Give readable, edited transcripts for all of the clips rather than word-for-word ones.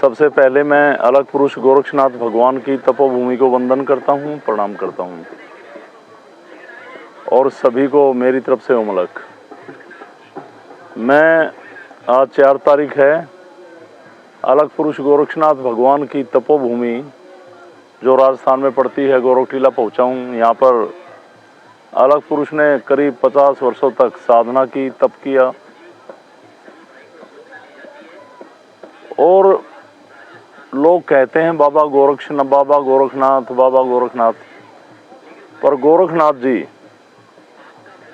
सबसे पहले मैं अलग पुरुष गोरक्षनाथ भगवान की तपोभूमि को वंदन करता हूँ, प्रणाम करता हूँ और सभी को मेरी तरफ से ओमलक। मैं आज 4 तारीख है, अलग पुरुष गोरक्षनाथ भगवान की तपोभूमि जो राजस्थान में पड़ती है गोरखटीला पहुँचा हूँ। यहाँ पर अलग पुरुष ने करीब 50 वर्षों तक साधना की, तप किया और लोग कहते हैं बाबा गोरखनाथ, बाबा गोरखनाथ। पर गोरखनाथ जी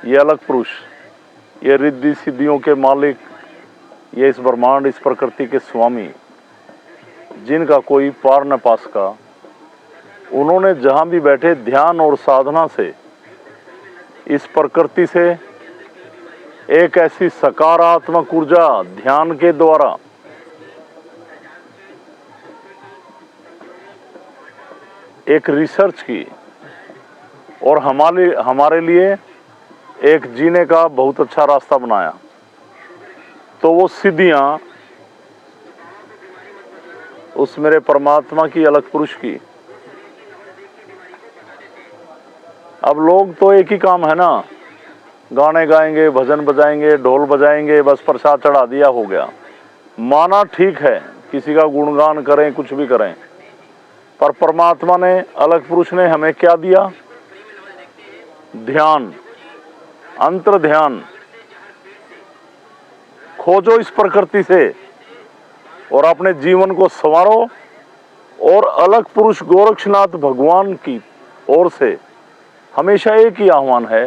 ये अलग पुरुष, ये रिद्धि सिद्धियों के मालिक, ये इस ब्रह्मांड, इस प्रकृति के स्वामी, जिनका कोई पार न पा सका। उन्होंने जहाँ भी बैठे ध्यान और साधना से इस प्रकृति से एक ऐसी सकारात्मक ऊर्जा ध्यान के द्वारा एक रिसर्च की और हमारे लिए एक जीने का बहुत अच्छा रास्ता बनाया। तो वो सिद्धियां उस मेरे परमात्मा की, अलग पुरुष की। अब लोग तो एक ही काम है ना, गाने गाएंगे, भजन बजाएंगे, ढोल बजाएंगे, बस प्रसाद चढ़ा दिया, हो गया। माना ठीक है, किसी का गुणगान करें, कुछ भी करें, पर परमात्मा ने, अलग पुरुष ने हमें क्या दिया? ध्यान, अंतर ध्यान। खोजो इस प्रकृति से और अपने जीवन को संवारो। और अलग पुरुष गोरक्षनाथ भगवान की ओर से हमेशा एक ही आह्वान है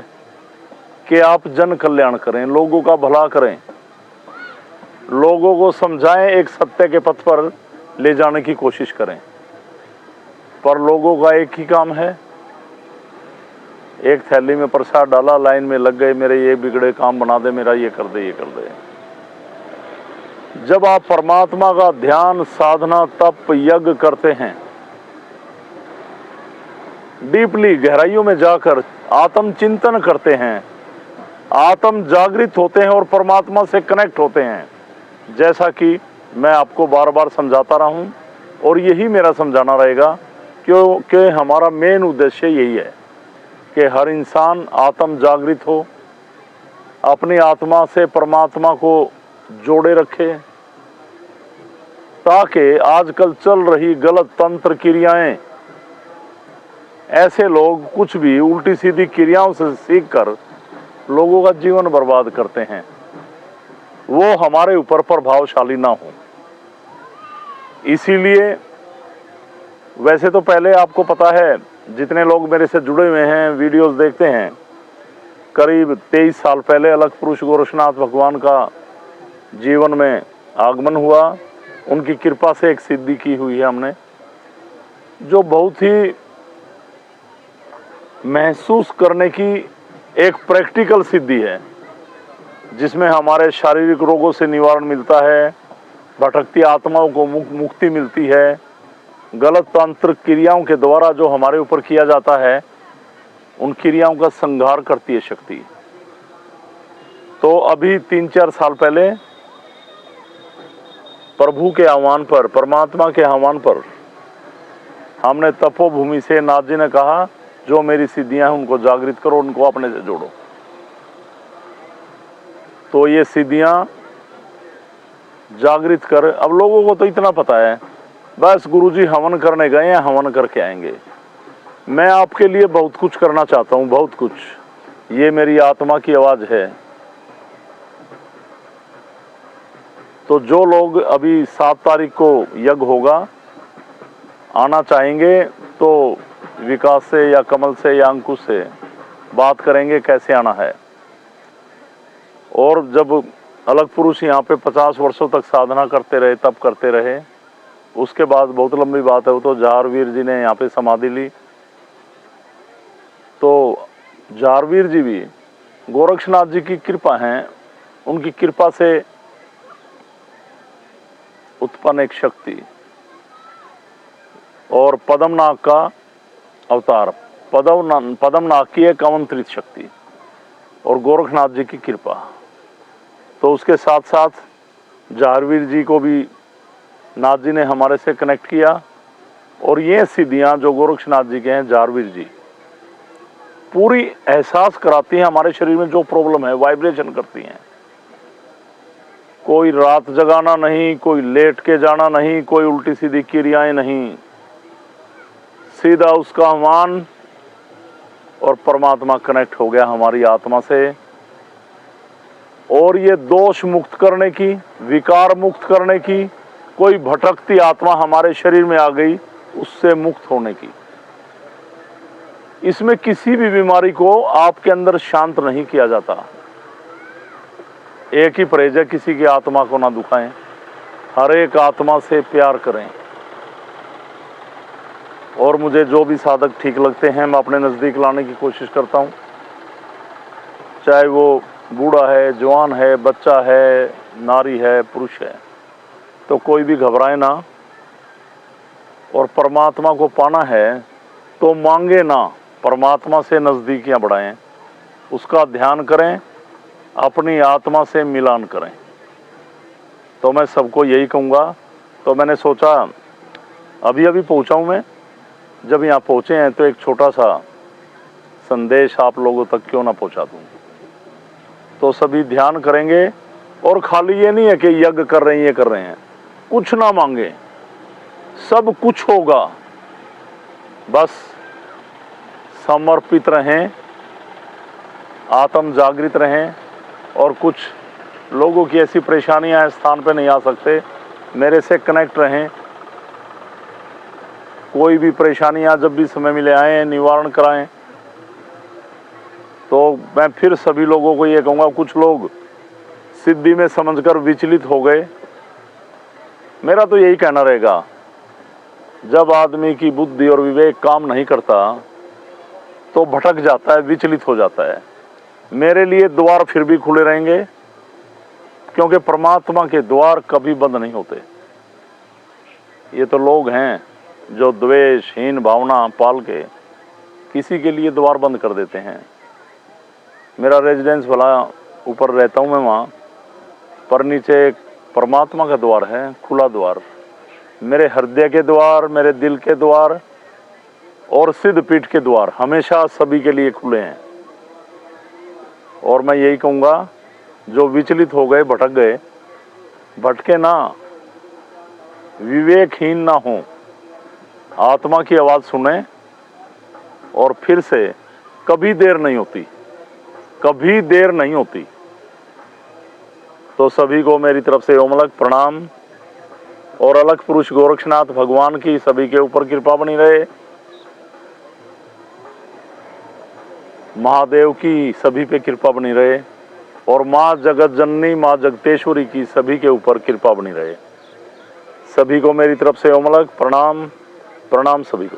कि आप जन कल्याण करें, लोगों का भला करें, लोगों को समझाएं, एक सत्य के पथ पर ले जाने की कोशिश करें। पर लोगों का एक ही काम है, एक थैली में प्रसाद डाला, लाइन में लग गए, मेरे ये बिगड़े काम बना दे, मेरा ये कर दे, ये कर दे। जब आप परमात्मा का ध्यान, साधना, तप, यज्ञ करते हैं, डीपली गहराइयों में जाकर आत्म चिंतन करते हैं, आत्म जागृत होते हैं और परमात्मा से कनेक्ट होते हैं, जैसा कि मैं आपको बार बार समझाता रहा हूं और यही मेरा समझाना रहेगा, क्योंकि हमारा मेन उद्देश्य यही है कि हर इंसान आत्म जागृत हो, अपनी आत्मा से परमात्मा को जोड़े रखे, ताकि आजकल चल रही गलत तंत्र क्रियाएं, ऐसे लोग कुछ भी उल्टी सीधी क्रियाओं से सीखकर लोगों का जीवन बर्बाद करते हैं, वो हमारे ऊपर प्रभावशाली ना हो। इसीलिए वैसे तो पहले आपको पता है, जितने लोग मेरे से जुड़े हुए हैं, वीडियोस देखते हैं, करीब 23 साल पहले अलग पुरुष गोरक्षनाथ भगवान का जीवन में आगमन हुआ। उनकी कृपा से एक सिद्धि की हुई है हमने, जो बहुत ही महसूस करने की एक प्रैक्टिकल सिद्धि है, जिसमें हमारे शारीरिक रोगों से निवारण मिलता है, भटकती आत्माओं को मुक्ति मिलती है, गलत तांत्रिक क्रियाओं के द्वारा जो हमारे ऊपर किया जाता है, उन क्रियाओं का संहार करती है शक्ति। तो अभी 3-4 साल पहले प्रभु के आह्वान पर, परमात्मा के आह्वान पर, हमने तपोभूमि से नाथ जी ने कहा, जो मेरी सिद्धियां हैं उनको जागृत करो, उनको अपने से जोड़ो। तो ये सिद्धियां जागृत कर, अब लोगों को तो इतना पता है, बस गुरुजी हवन करने गए हैं, हवन करके आएंगे। मैं आपके लिए बहुत कुछ करना चाहता हूं, बहुत कुछ। ये मेरी आत्मा की आवाज है। तो जो लोग अभी 7 तारीख को यज्ञ होगा, आना चाहेंगे तो विकास से या कमल से या अंकुश से बात करेंगे कैसे आना है। और जब अलग पुरुष यहाँ पे 50 वर्षों तक साधना करते रहे, तप करते रहे, उसके बाद बहुत लंबी बात है, वो तो जारवीर जी ने यहाँ पे समाधि ली। तो जारवीर जी भी गोरक्षनाथ जी की कृपा है, उनकी कृपा से उत्पन्न एक शक्ति, और पद्मनाग का अवतार, पद्मनाग की एक अवंतरित शक्ति और गोरखनाथ जी की कृपा। तो उसके साथ साथ जारवीर जी को भी नाथ जी ने हमारे से कनेक्ट किया और ये सिद्धियां जो गोरक्षनाथ जी के हैं, जारवीर जी, पूरी एहसास कराती हैं हमारे शरीर में जो प्रॉब्लम है, वाइब्रेशन करती हैं। कोई रात जगाना नहीं, कोई लेट के जाना नहीं, कोई उल्टी सीधी क्रियाएं नहीं, सीधा उसका मान और परमात्मा कनेक्ट हो गया हमारी आत्मा से। और ये दोष मुक्त करने की, विकार मुक्त करने की, कोई भटकती आत्मा हमारे शरीर में आ गई, उससे मुक्त होने की। इसमें किसी भी बीमारी को आपके अंदर शांत नहीं किया जाता। एक ही परहेज है, किसी की आत्मा को ना दुखाएं, हर एक आत्मा से प्यार करें। और मुझे जो भी साधक ठीक लगते हैं मैं अपने नज़दीक लाने की कोशिश करता हूँ, चाहे वो बूढ़ा है, जवान है, बच्चा है, नारी है, पुरुष है, तो कोई भी घबराए ना। और परमात्मा को पाना है तो मांगे ना, परमात्मा से नज़दीकियाँ बढ़ाएं, उसका ध्यान करें, अपनी आत्मा से मिलान करें। तो मैं सबको यही कहूँगा। तो मैंने सोचा अभी अभी पहुँचा हूँ मैं, जब यहाँ पहुँचे हैं तो एक छोटा सा संदेश आप लोगों तक क्यों ना पहुँचा दूँ। तो सभी ध्यान करेंगे, और खाली ये नहीं है कि यज्ञ कर रहे हैं, ये कर रहे हैं, कुछ ना मांगे, सब कुछ होगा। बस समर्पित रहें, आत्म जागृत रहें। और कुछ लोगों की ऐसी परेशानियां हैं, स्थान पे नहीं आ सकते, मेरे से कनेक्ट रहें। कोई भी परेशानियां जब भी समय मिले आएँ, निवारण कराएं। तो मैं फिर सभी लोगों को ये कहूँगा, कुछ लोग सिद्धि में समझकर विचलित हो गए। मेरा तो यही कहना रहेगा, जब आदमी की बुद्धि और विवेक काम नहीं करता तो भटक जाता है, विचलित हो जाता है। मेरे लिए द्वार फिर भी खुले रहेंगे, क्योंकि परमात्मा के द्वार कभी बंद नहीं होते। ये तो लोग हैं जो द्वेषहीन भावना पाल के किसी के लिए द्वार बंद कर देते हैं। मेरा रेजिडेंस भला ऊपर रहता हूँ मैं वहाँ, पर नीचे एक परमात्मा का द्वार है, खुला द्वार। मेरे हृदय के द्वार, मेरे दिल के द्वार और सिद्ध पीठ के द्वार हमेशा सभी के लिए खुले हैं। और मैं यही कहूँगा, जो विचलित हो गए, भटक गए, भटके ना, विवेकहीन ना हो, आत्मा की आवाज़ सुने और फिर से कभी देर नहीं होती, कभी देर नहीं होती। तो सभी को मेरी तरफ से ओम अलग प्रणाम। और अलग पुरुष गोरक्षनाथ भगवान की सभी के ऊपर कृपा बनी रहे, महादेव की सभी पे कृपा बनी रहे, और माँ जगत जननी, माँ जगतेश्वरी की सभी के ऊपर कृपा बनी रहे। सभी को मेरी तरफ से ओम अलग प्रणाम। प्रणाम सभी को।